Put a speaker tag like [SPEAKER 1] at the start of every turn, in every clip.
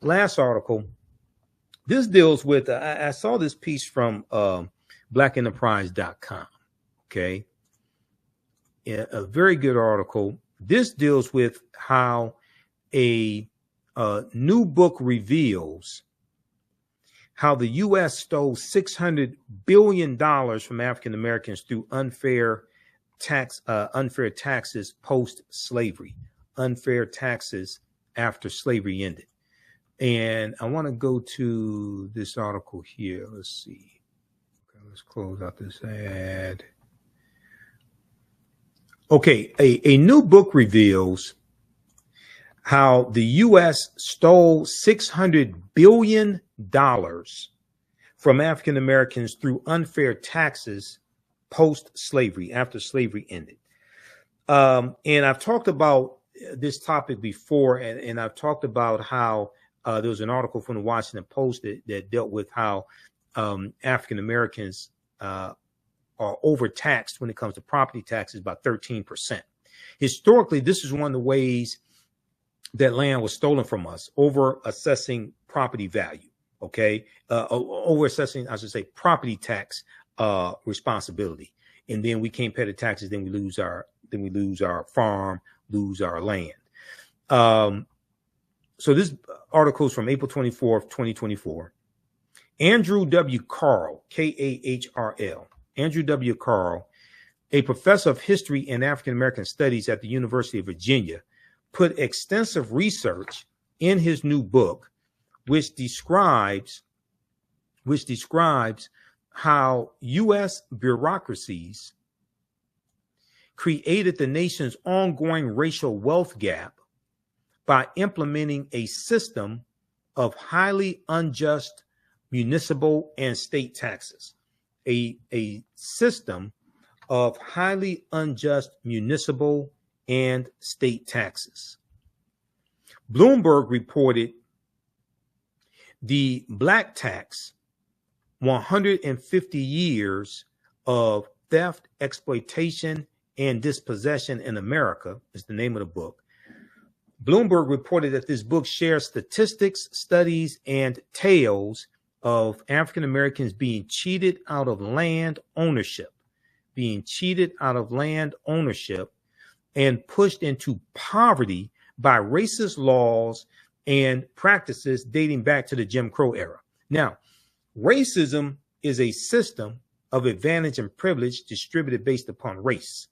[SPEAKER 1] last article, this deals with, I saw this piece from blackenterprise.com. Okay. A very good article. This deals with how a new book reveals how the U.S. stole $600 billion from African Americans through unfair taxes post-slavery, unfair taxes after slavery ended. And I want to go to this article here. Let's see. Okay, let's close out this ad. Okay, a new book reveals how the U.S. stole $600 billion from African Americans through unfair taxes post-slavery, after slavery ended. And I've talked about this topic before, and I've talked about how there was an article from the Washington Post that dealt with how African Americans are overtaxed when it comes to property taxes by 13%. Historically, this is one of the ways that land was stolen from us, over assessing property value. Okay, over assessing, I should say, property tax responsibility, and then we can't pay the taxes. Then we lose our farm, lose our land. So this article is from April 24th, 2024. Andrew W. Carl, K-A-H-R-L, Andrew W. Carl, a professor of history and African American studies at the University of Virginia, put extensive research in his new book, which describes how U.S. bureaucracies created the nation's ongoing racial wealth gap by implementing a system of highly unjust municipal and state taxes. A system of highly unjust municipal and state taxes. Bloomberg reported the black tax, 150 years of theft, exploitation, and dispossession in America is the name of the book. Bloomberg reported that this book shares statistics, studies, and tales of African Americans being cheated out of land ownership, and pushed into poverty by racist laws and practices dating back to the Jim Crow era. Now, racism is a system of advantage and privilege distributed based upon race.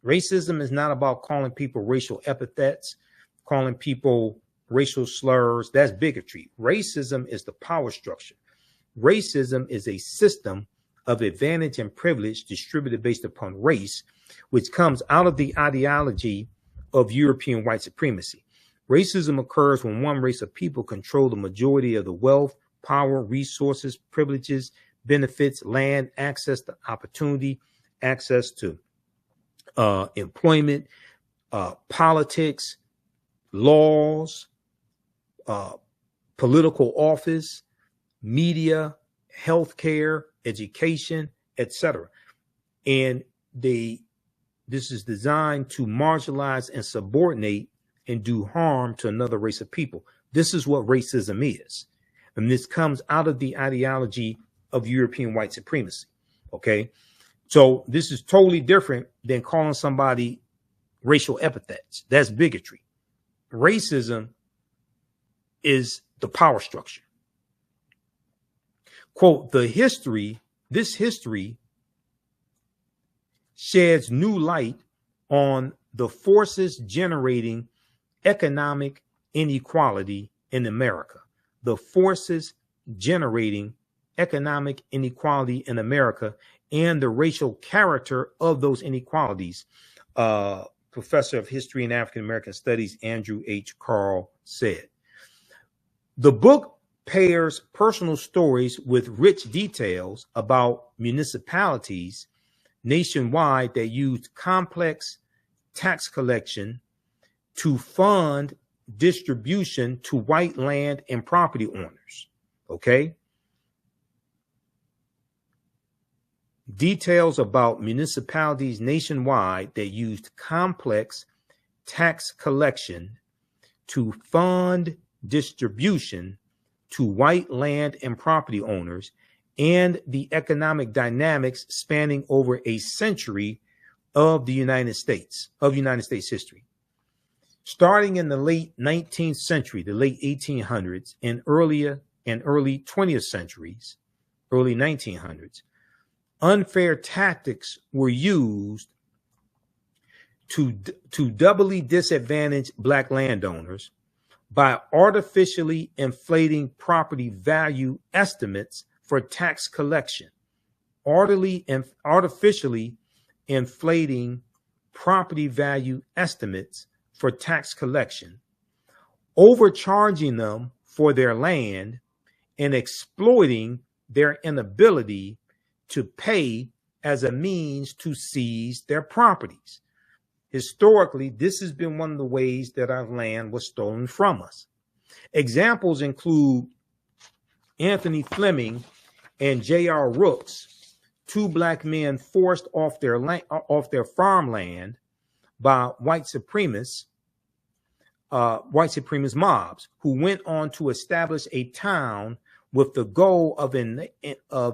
[SPEAKER 1] Racism is not about calling people racial epithets, calling people racial slurs. That's bigotry. Racism is the power structure. Racism is a system of advantage and privilege distributed based upon race, which comes out of the ideology of European white supremacy. Racism occurs when one race of people control the majority of the wealth, power, resources, privileges, benefits, land, access to opportunity, access to employment, politics, laws, political office, media, healthcare, education, etc. And this is designed to marginalize and subordinate and do harm to another race of people. This is what racism is. And this comes out of the ideology of European white supremacy. Okay. So this is totally different than calling somebody racial epithets. That's bigotry. Racism is the power structure. Quote, this history sheds new light on the forces generating economic inequality in America. The forces generating economic inequality in America and the racial character of those inequalities. Professor of History and African American Studies, Andrew H. Carl said. The book pairs personal stories with rich details about municipalities nationwide that used complex tax collection to fund distribution to white land and property owners. Okay. Details about municipalities nationwide that used complex tax collection to fund distribution to white land and property owners, and the economic dynamics spanning over a century of the United States history. Starting in the late 19th century, the late 1800s, and early 20th centuries, early 1900s, unfair tactics were used to doubly disadvantage Black landowners by artificially inflating property value estimates for tax collection. Artificially inflating property value estimates for tax collection, overcharging them for their land, and exploiting their inability to pay as a means to seize their properties. Historically, this has been one of the ways that our land was stolen from us. Examples include Anthony Fleming and J.R. Rooks, two Black men forced off their farmland by white supremacist mobs, who went on to establish a town with the goal of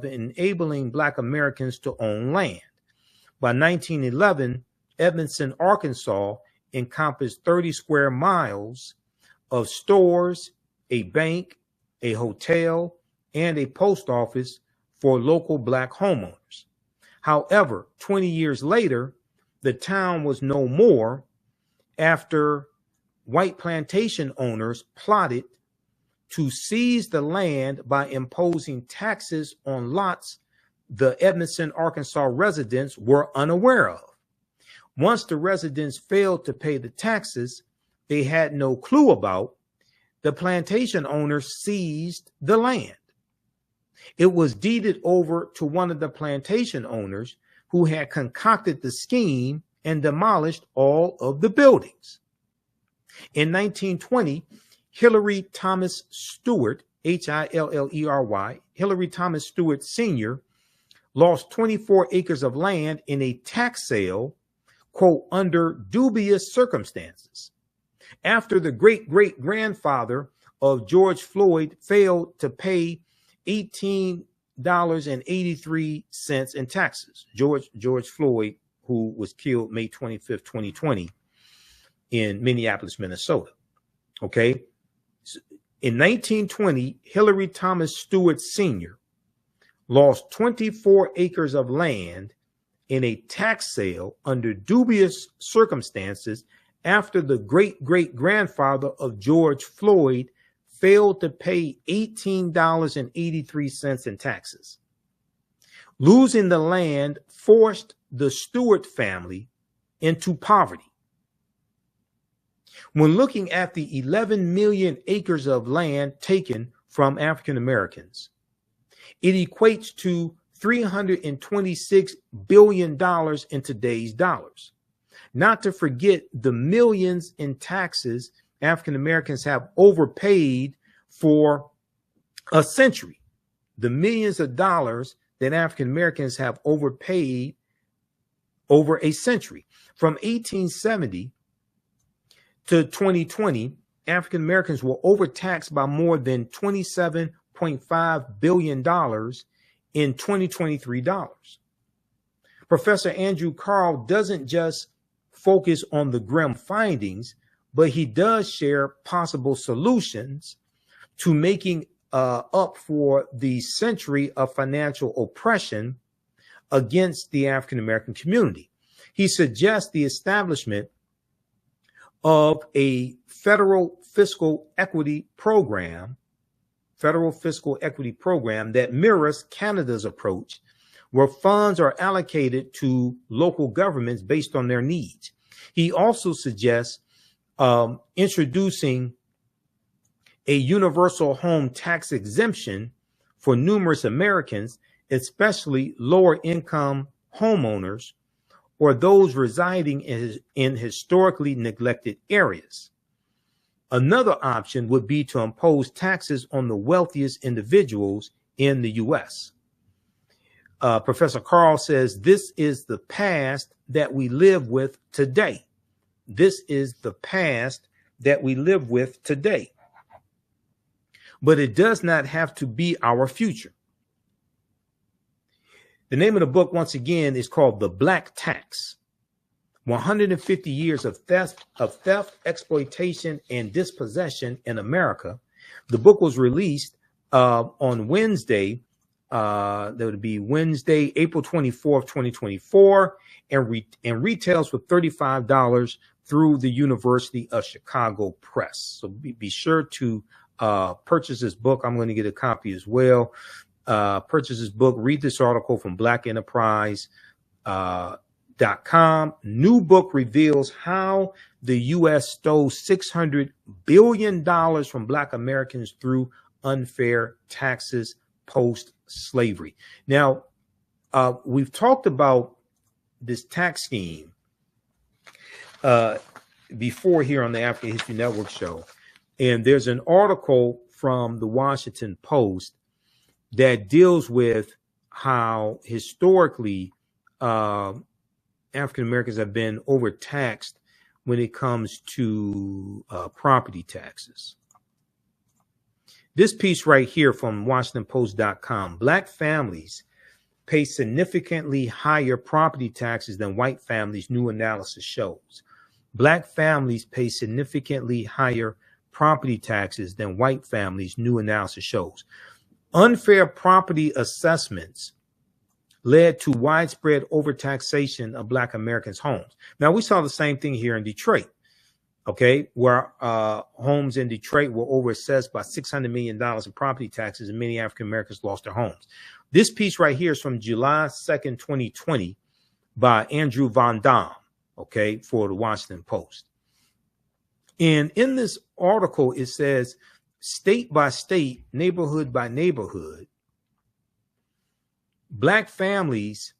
[SPEAKER 1] enabling Black Americans to own land. By 1911, Edmondson, Arkansas encompassed 30 square miles of stores, a bank, a hotel, and a post office for local Black homeowners. However, 20 years later, the town was no more after white plantation owners plotted to seize the land by imposing taxes on lots the Edmondson, Arkansas residents were unaware of. Once the residents failed to pay the taxes they had no clue about, the plantation owners seized the land. It was deeded over to one of the plantation owners who had concocted the scheme and demolished all of the buildings. In 1920, Hillary Thomas Stewart, Hillery, Hillary Thomas Stewart Sr., lost 24 acres of land in a tax sale, quote, under dubious circumstances, after the great-great-grandfather of George Floyd failed to pay $18.83 in taxes. George Floyd, who was killed May 25th, 2020 in Minneapolis, Minnesota. Okay. In 1920, Hillary Thomas Stewart Sr. lost 24 acres of land in a tax sale under dubious circumstances after the great-great-grandfather of George Floyd failed to pay $18.83 in taxes. Losing the land forced the Stewart family into poverty. When looking at the 11 million acres of land taken from African Americans, it equates to $326 billion in today's dollars. Not to forget the millions in taxes African Americans have overpaid for a century. The millions of dollars that African Americans have overpaid over a century. From 1870 to 2020, African Americans were overtaxed by more than $27.5 billion in 2023 dollars. Professor Andrew Carl doesn't just focus on the grim findings, but he does share possible solutions to making up for the century of financial oppression against the African American community. He suggests the establishment of a federal fiscal equity program that mirrors Canada's approach, where funds are allocated to local governments based on their needs. He also suggests introducing a universal home tax exemption for numerous Americans, especially lower income homeowners or those residing in historically neglected areas. Another option would be to impose taxes on the wealthiest individuals in the U.S. Professor Carl says this is the past that we live with today. This is the past that we live with today. but it does not have to be our future. The name of the book, once again, is called The Black Tax: 150 Years of Theft, Exploitation, and Dispossession in America. The book was released on Wednesday. That would be Wednesday, April 24th, 2024, and retails for $35 through the University of Chicago Press. So be sure to purchase this book. I'm going to get a copy as well. Purchase this book. Read this article from blackenterprise.com. New book reveals how the U.S. stole $600 billion from Black Americans through unfair taxes post-slavery. Now, we've talked about this tax scheme before here on the African History Network show. And there's an article from the Washington Post that deals with how historically African Americans have been overtaxed when it comes to property taxes. This piece right here from WashingtonPost.com: Black families pay significantly higher property taxes than white families, new analysis shows. Black families pay significantly higher property taxes than white families, new analysis shows. Unfair property assessments led to widespread overtaxation of Black Americans' homes. Now, we saw the same thing here in Detroit, okay, where homes in Detroit were overassessed by $600 million in property taxes, and many African Americans lost their homes. This piece right here is from July 2nd, 2020 by Andrew Von Dam, okay, for the Washington Post. And in this article, it says, state by state, neighborhood by neighborhood, Black families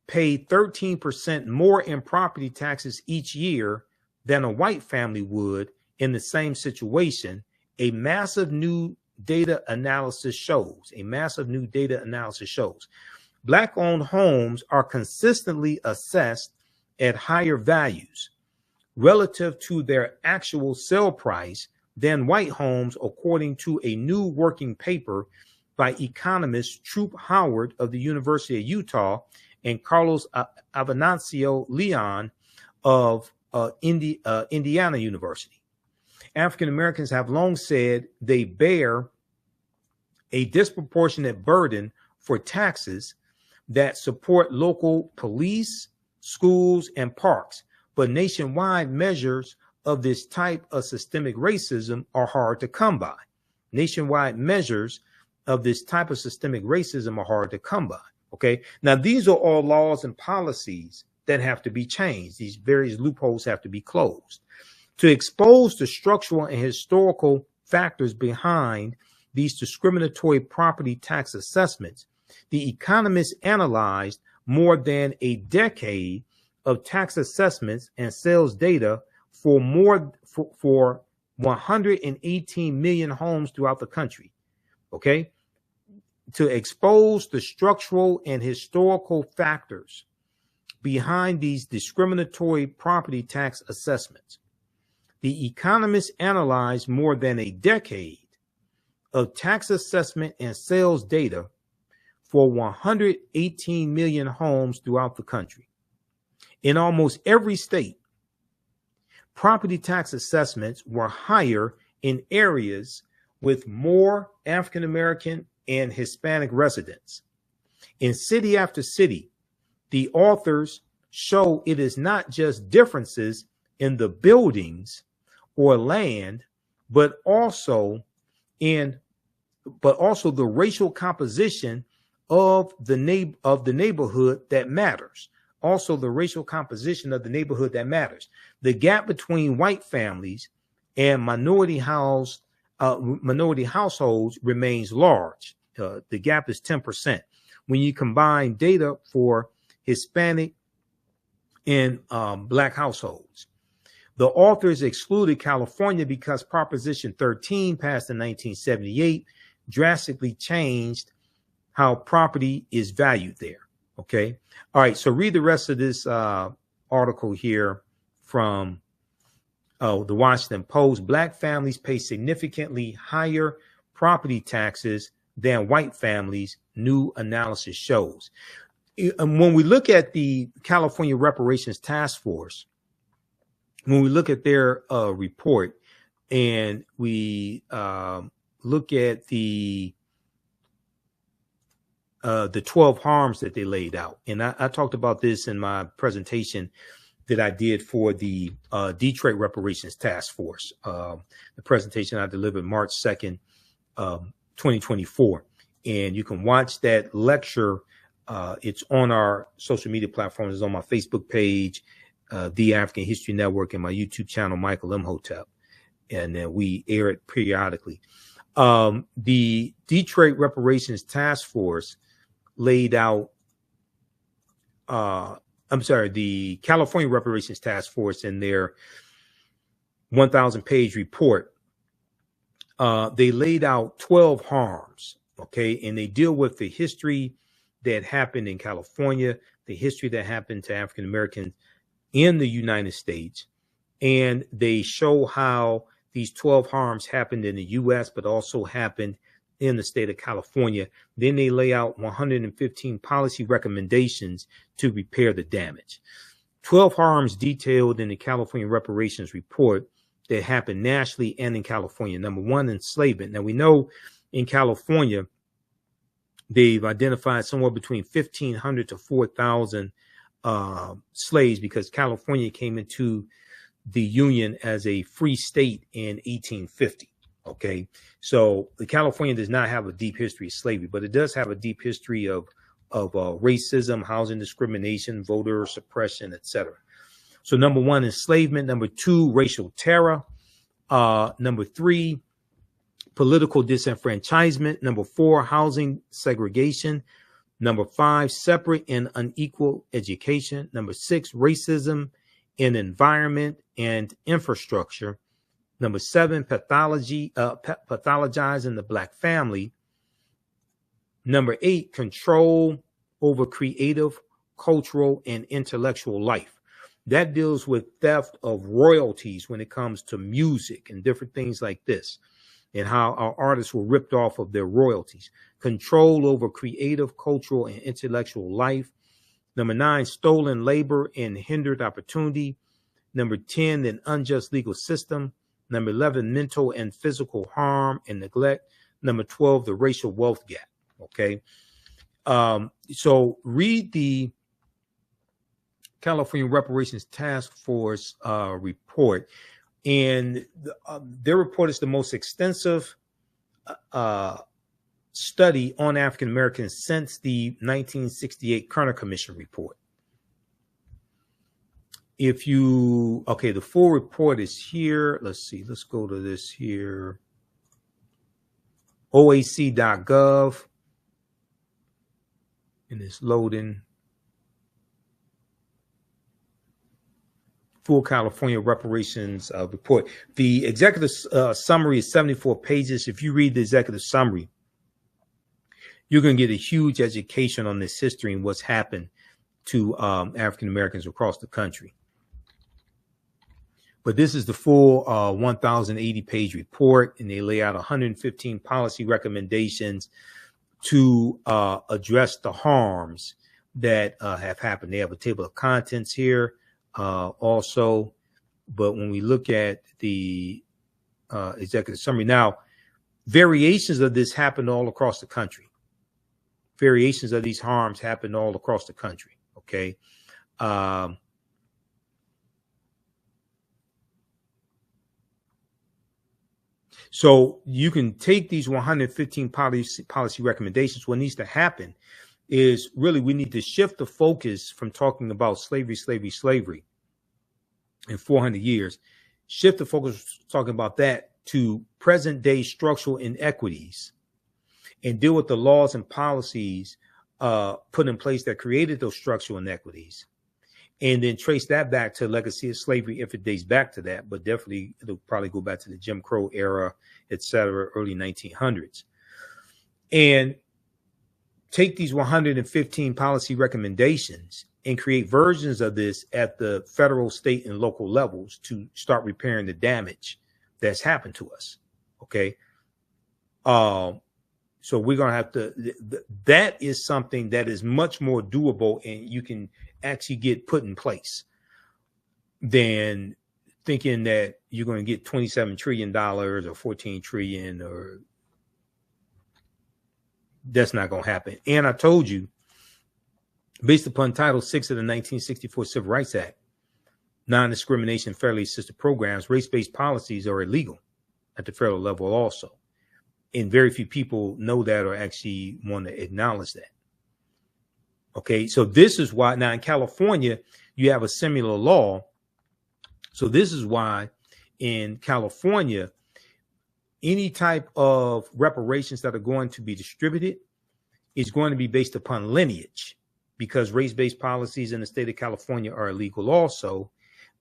[SPEAKER 1] pay 13% more in property taxes each year than a white family would in the same situation. A massive new data analysis shows. Black-owned homes are consistently assessed at higher values relative to their actual sale price than white homes, according to a new working paper by economist Troop Howard of the University of Utah and Carlos Avenancio Leon of Indiana University. African Americans have long said they bear a disproportionate burden for taxes that support local police, schools, and parks, but nationwide measures of this type of systemic racism are hard to come by. Okay. Now, these are all laws and policies that have to be changed. These various loopholes have to be closed. To expose the structural and historical factors behind these discriminatory property tax assessments, the economists analyzed more than a decade of tax assessments and sales data for 118 million homes throughout the country. Okay. To expose the structural and historical factors behind these discriminatory property tax assessments, the economists analyzed more than a decade of tax assessment and sales data for 118 million homes throughout the country. In almost every state, property tax assessments were higher in areas with more African American and Hispanic residents. In city after city, the authors show it is not just differences in the buildings or land, but also the racial composition of the neighborhood that matters. The gap between white families and minority households remains large. The gap is 10%. When you combine data for Hispanic and Black households, the authors excluded California because Proposition 13, passed in 1978, drastically changed how property is valued there. Okay. All right. So read the rest of this article here from the Washington Post. Black families pay significantly higher property taxes than white families, new analysis shows. And when we look at the California Reparations Task Force, when we look at their report, and we look at the 12 harms that they laid out, and I talked about this in my presentation that I did for the Detroit Reparations Task Force, the presentation I delivered March 2nd, 2024. And you can watch that lecture. It's on our social media platforms. It's on my Facebook page, The African History Network, and my YouTube channel, Michael Imhotep. And then we air it periodically. The Detroit Reparations Task Force laid out, the California Reparations Task Force, in their 1,000-page report, they laid out 12 harms, okay? And they deal with the history that happened in California, the history that happened to African Americans in the United States, and they show how these 12 harms happened in the U.S., but also happened in the state of California. Then they lay out 115 policy recommendations to repair the damage. 12 harms detailed in the California Reparations Report that happened nationally and in California. Number one, enslavement. Now, we know in California, they've identified somewhere between 1,500 to 4,000 slaves, because California came into the Union as a free state in 1850. Okay, so the California does not have a deep history of slavery, but it does have a deep history of racism, housing discrimination, voter suppression, etc. So number one, enslavement. Number two, racial terror. Number three, political disenfranchisement. Number four, housing segregation. Number five, separate and unequal education. Number six, racism in environment and infrastructure. Number seven, pathologizing the Black family. Number eight, control over creative, cultural, and intellectual life. That deals with theft of royalties when it comes to music and different things like this, and how our artists were ripped off of their royalties. Control over creative, cultural, and intellectual life. Number nine, stolen labor and hindered opportunity. Number 10, an unjust legal system. Number 11, mental and physical harm and neglect. Number 12, the racial wealth gap. Okay. So read the California Reparations Task Force report. And their report is the most extensive study on African Americans since the 1968 Kerner Commission report. If you, okay, the full report is here. Let's see, let's go to this here. OAC.gov. And it's loading. Full California Reparations report. The executive summary is 74 pages. If you read the executive summary, you're going to get a huge education on this history and what's happened to African Americans across the country. But this is the full 1,080-page report, and they lay out 115 policy recommendations to address the harms that have happened. They have a table of contents here also. But when we look at the executive summary, now, variations of this happened all across the country. Variations of these harms happened all across the country, okay? So you can take these 115 policy recommendations. What needs to happen is really we need to shift the focus from talking about slavery in 400 years, shift the focus talking about that to present day structural inequities, and deal with the laws and policies put in place that created those structural inequities. And then trace that back to legacy of slavery if it dates back to that, but definitely it'll probably go back to the Jim Crow era, et cetera, early 1900s. And take these 115 policy recommendations and create versions of this at the federal, state, and local levels to start repairing the damage that's happened to us. Okay. So we're going to have to, that is something that is much more doable and you can actually get put in place than thinking that you're going to get $27 trillion or 14 trillion, or that's not going to happen. And I told you, based upon Title VI of the 1964 Civil Rights Act, non-discrimination federally assisted programs, race-based policies are illegal at the federal level also. And very few people know that or actually want to acknowledge that. Okay, so this is why now in California, you have a similar law. So this is why in California, any type of reparations that are going to be distributed is going to be based upon lineage, because race-based policies in the state of California are illegal also.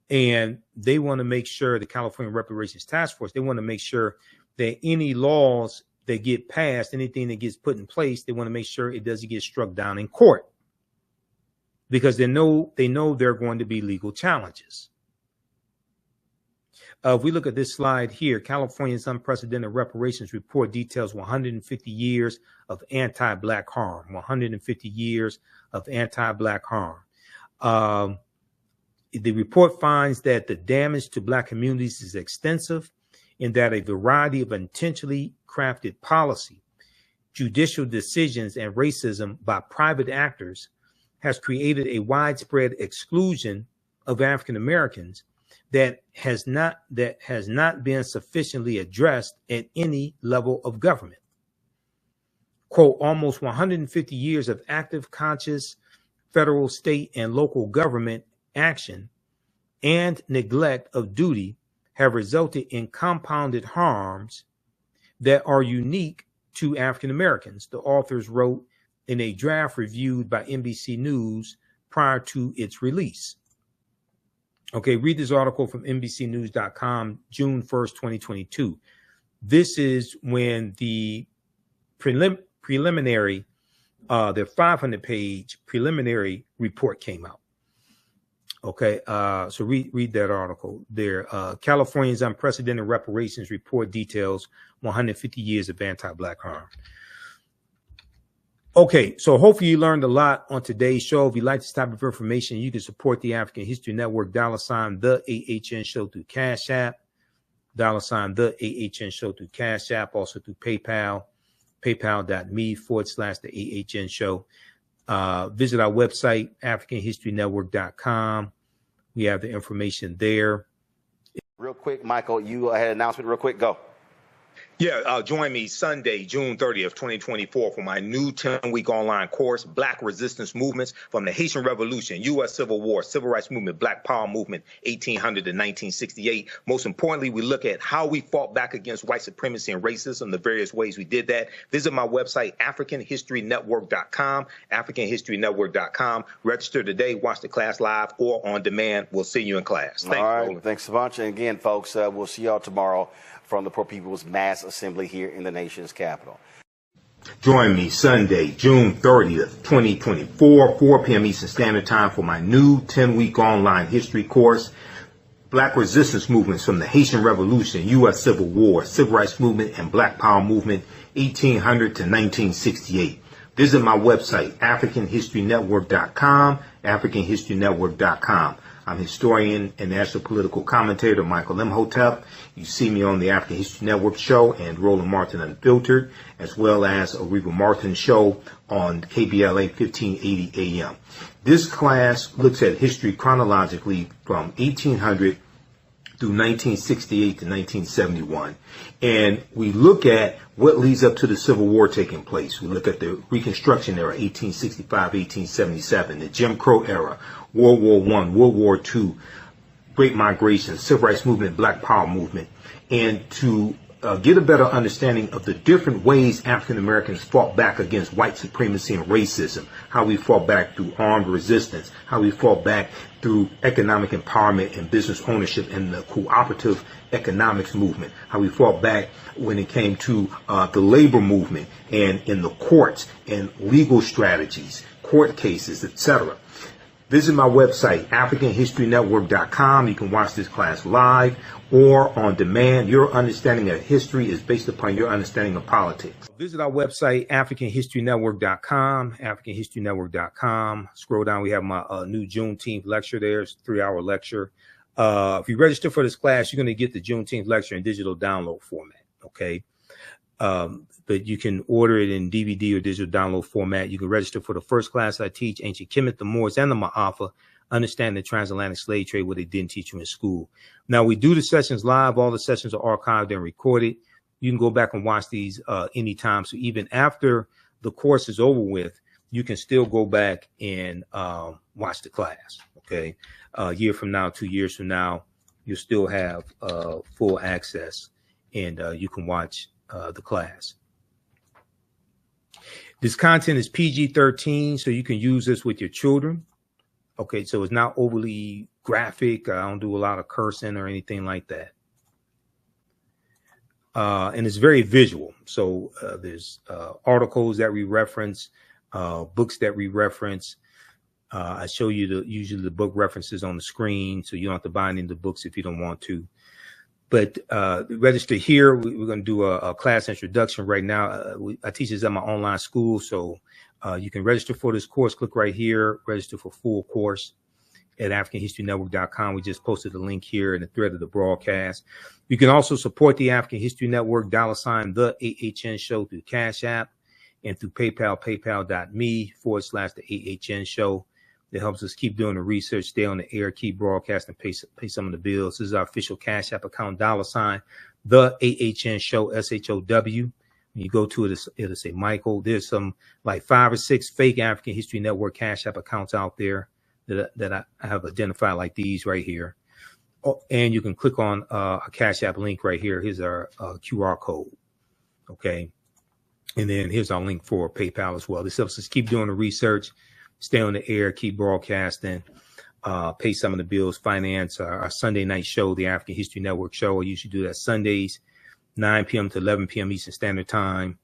[SPEAKER 1] And they want to make sure, the California Reparations Task Force, they want to make sure that any laws that get passed, anything that gets put in place, they want to make sure it doesn't get struck down in court, because they know there are going to be legal challenges. If we look at this slide here, California's unprecedented reparations report details 150 years of anti-Black harm, 150 years of anti-Black harm. The report finds that the damage to Black communities is extensive, in that a variety of intentionally crafted policy, judicial decisions, and racism by private actors has created a widespread exclusion of African Americans that has not been sufficiently addressed at any level of government. Quote, almost 150 years of active, conscious federal, state, and local government action and neglect of duty have resulted in compounded harms that are unique to African Americans, the authors wrote in a draft reviewed by NBC News prior to its release. Okay, read this article from NBCnews.com, June 1st, 2022. This is when the preliminary, the 500-page preliminary report came out. Okay, so read that article there. California's unprecedented reparations report details 150 years of anti-Black harm. Okay, so hopefully you learned a lot on today's show. If you like this type of information, you can support the African History Network, $ the AHN Show through Cash App, $ the AHN Show through Cash App, also through PayPal, paypal.me/the AHN Show. Visit our website, AfricanHistoryNetwork.com. We have the information there.
[SPEAKER 2] Real quick, Michael, you had an announcement real quick. Go.
[SPEAKER 1] Yeah, join me Sunday, June 30th, 2024 for my new 10-week online course, Black Resistance Movements from the Haitian Revolution, U.S. Civil War, Civil Rights Movement, Black Power Movement, 1800 to 1968. Most importantly, we look at how we fought back against white supremacy and racism, the various ways we did that. Visit my website, AfricanHistoryNetwork.com, AfricanHistoryNetwork.com. Register today, watch the class live or on demand. We'll see you in class. Thanks,
[SPEAKER 2] all right,
[SPEAKER 1] Roland.
[SPEAKER 2] Thanks a bunch. And again, folks, we'll see y'all tomorrow from the Poor People's Mass Assembly here in the nation's capital.
[SPEAKER 1] Join me Sunday, June 30th, 2024, 4 p.m. Eastern Standard Time for my new 10-week online history course, Black Resistance Movements from the Haitian Revolution, U.S. Civil War, Civil Rights Movement, and Black Power Movement, 1800 to 1968. Visit my website, AfricanHistoryNetwork.com, AfricanHistoryNetwork.com. I'm historian and national political commentator Michael Imhotep. You see me on the African History Network show and Roland Martin Unfiltered, as well as a Reba Martin show on KBLA 1580 AM. This class looks at history chronologically from 1800 through 1968 to 1971. And we look at what leads up to the Civil War taking place. We look at the Reconstruction Era, 1865, 1877, the Jim Crow Era, World War I, World War II, Great Migration, Civil Rights Movement, Black Power Movement, and to get a better understanding of the different ways African Americans fought back against white supremacy and racism, how we fought back through armed resistance, how we fought back through economic empowerment and business ownership and the cooperative economics movement, how we fought back when it came to the labor movement and in the courts and legal strategies, court cases, etc. Visit my website, AfricanHistoryNetwork.com. You can watch this class live or on demand. Your understanding of history is based upon your understanding of politics. Visit our website, AfricanHistoryNetwork.com, AfricanHistoryNetwork.com. Scroll down. We have my new Juneteenth lecture there. It's a 3-hour lecture. If you register for this class, you're going to get the Juneteenth lecture in digital download format. Okay. But you can order it in DVD or digital download format. You can register for the first class I teach, Ancient Kemet, the Moors, and the Ma'afa, Understand the Transatlantic Slave Trade, what they didn't teach you in school. Now, we do the sessions live. All the sessions are archived and recorded. You can go back and watch these anytime. So even after the course is over with, you can still go back and watch the class. Okay. A year from now, 2 years from now, you'll still have full access, and you can watch the class. This content is PG-13, so you can use this with your children. Okay, so it's not overly graphic. I don't do a lot of cursing or anything like that. And it's very visual. So there's articles that we reference, books that we reference. I show you usually the book references on the screen, so you don't have to buy any of the books if you don't want to. But register here. We're going to do a class introduction right now. I teach this at my online school, so you can register for this course. Click right here, register for full course at AfricanHistoryNetwork.com. We just posted a link here in the thread of the broadcast. You can also support the African History Network, $ the AHN show through Cash App and through PayPal, paypal.me/the AHN show. That helps us keep doing the research, stay on the air, keep broadcasting, pay some of the bills. This is our official Cash App account, $ the AHN show, SHOW. When you go to it, it'll say Michael. There's some like 5 or 6 fake African History Network Cash App accounts out there that I have identified, like these right here. Oh, and you can click on a Cash App link right here. Here's our QR code. Okay. And then here's our link for PayPal as well. This helps us keep doing the research, stay on the air, keep broadcasting, pay some of the bills, finance our Sunday night show, the African History Network show. I usually do that Sundays, 9 p.m. to 11 p.m. Eastern Standard Time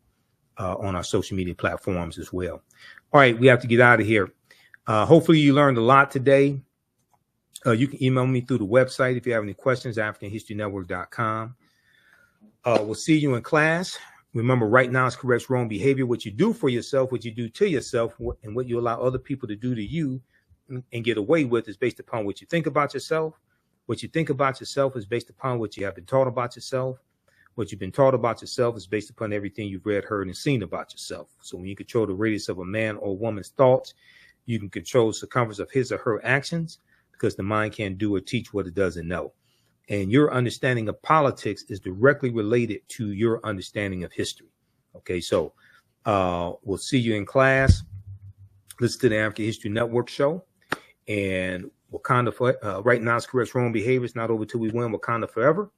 [SPEAKER 1] on our social media platforms as well. All right, we have to get out of here. Hopefully you learned a lot today. You can email me through the website if you have any questions, AfricanHistoryNetwork.com. We'll see you in class. Remember, right now is correct wrong behavior. What you do for yourself, what you do to yourself, and what you allow other people to do to you and get away with is based upon what you think about yourself. What you think about yourself is based upon what you have been taught about yourself. What you've been taught about yourself is based upon everything you've read, heard, and seen about yourself. So when you control the radius of a man or woman's thoughts, you can control the circumference of his or her actions, because the mind can't do or teach what it doesn't know. And your understanding of politics is directly related to your understanding of history. Okay, so we'll see you in class. Listen to the African History Network show. And Wakanda, right now is correct wrong behavior. It's not over till we win. Wakanda forever.